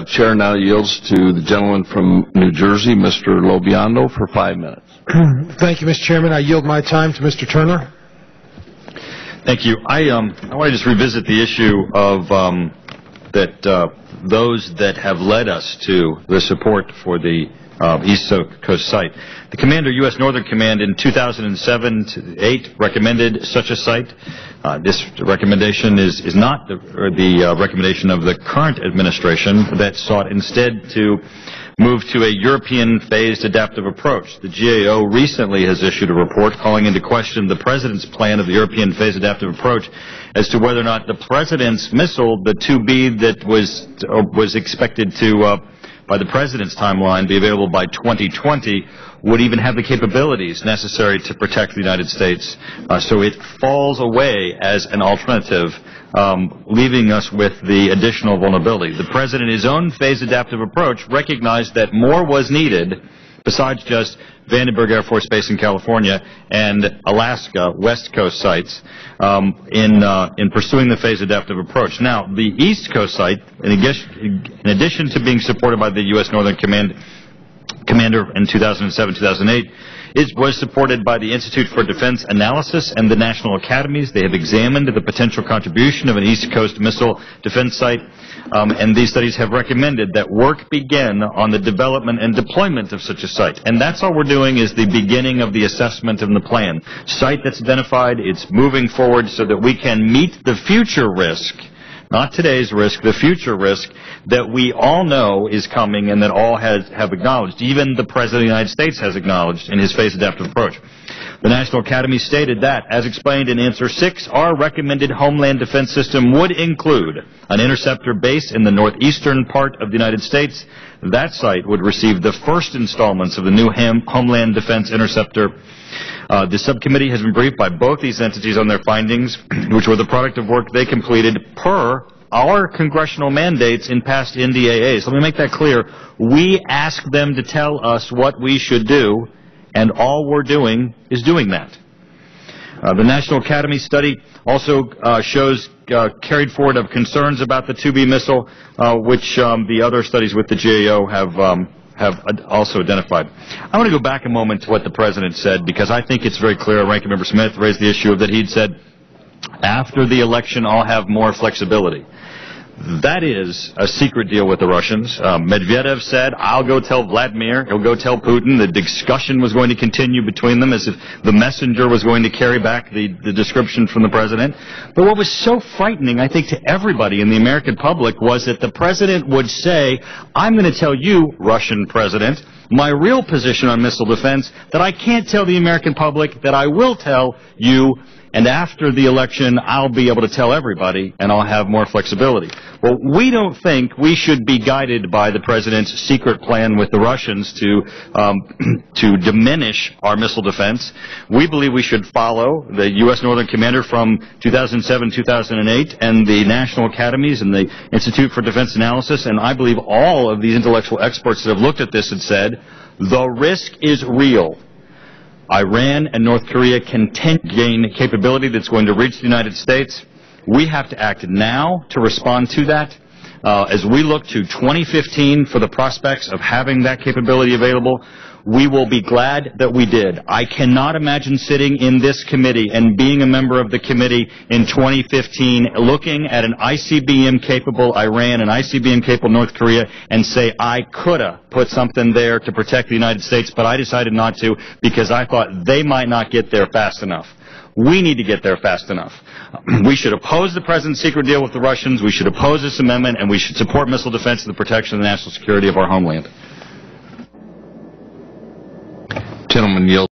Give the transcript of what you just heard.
Chair now yields to the gentleman from New Jersey, Mr. Lobiondo, for 5 minutes. Thank you, Mr. Chairman. I yield my time to Mr. Turner. Thank you. I want to just revisit the issue of those that have led us to the support for the East Coast site. The Commander, U.S. Northern Command, in 2007-8 recommended such a site. This recommendation is not the recommendation of the current administration that sought instead to move to a European phased adaptive approach. The GAO recently has issued a report calling into question the President's plan of the European phased adaptive approach as to whether or not the President's missile, the 2B that was expected to by the President's timeline, be available by 2020, would even have the capabilities necessary to protect the United States. So it falls away as an alternative, leaving us with the additional vulnerability. The President, in his own phased adaptive approach, recognized that more was needed besides just Vandenberg Air Force Base in California and Alaska West Coast sites in pursuing the phased adaptive approach. Now, the East Coast site, in addition to being supported by the U.S. Northern Commander in 2007-2008, was supported by the Institute for Defense Analysis and the National Academies. They have examined the potential contribution of an East Coast missile defense site, and these studies have recommended that work begin on the development and deployment of such a site. And that's all we're doing, is the beginning of the assessment and the plan. Site that's identified, it's moving forward so that we can meet the future risk, not today's risk, the future risk that we all know is coming and that all have acknowledged. Even the President of the United States has acknowledged in his phased adaptive approach. The National Academy stated that, as explained in Answer 6, our recommended homeland defense system would include an interceptor base in the northeastern part of the United States. That site would receive the first installments of the new Homeland Defense Interceptor. The subcommittee has been briefed by both these entities on their findings, which were the product of work they completed per our congressional mandates in past NDAAs. Let me make that clear. We asked them to tell us what we should do, and all we're doing is doing that. The National Academy study also shows carried forward of concerns about the 2B missile, which the other studies with the GAO have also identified. I want to go back a moment to what the President said, because I think it's very clear. Ranking Member Smith raised the issue of that he'd said, after the election, I'll have more flexibility. That is a secret deal with the Russians. Medvedev said, I'll go tell Vladimir, he'll go tell Putin. The discussion was going to continue between them as if the messenger was going to carry back the description from the President. But what was so frightening, I think, to everybody in the American public was that the President would say, I'm going to tell you, Russian President, my real position on missile defense that I can't tell the American public, that I will tell you, and after the election, I'll be able to tell everybody, and I'll have more flexibility. Well, we don't think we should be guided by the President's secret plan with the Russians to diminish our missile defense. We believe we should follow the U.S. Northern Commander from 2007-2008 and the National Academies and the Institute for Defense Analysis, and I believe all of these intellectual experts that have looked at this and said, the risk is real. Iran and North Korea can gain capability that's going to reach the United States. We have to act now to respond to that. As we look to 2015 for the prospects of having that capability available, we will be glad that we did. I cannot imagine sitting in this committee and being a member of the committee in 2015 looking at an ICBM-capable Iran and ICBM-capable North Korea and say, I could have put something there to protect the United States, but I decided not to because I thought they might not get there fast enough. We need to get there fast enough. We should oppose the President's secret deal with the Russians, we should oppose this amendment, and we should support missile defense and the protection of the national security of our homeland. Gentleman yield.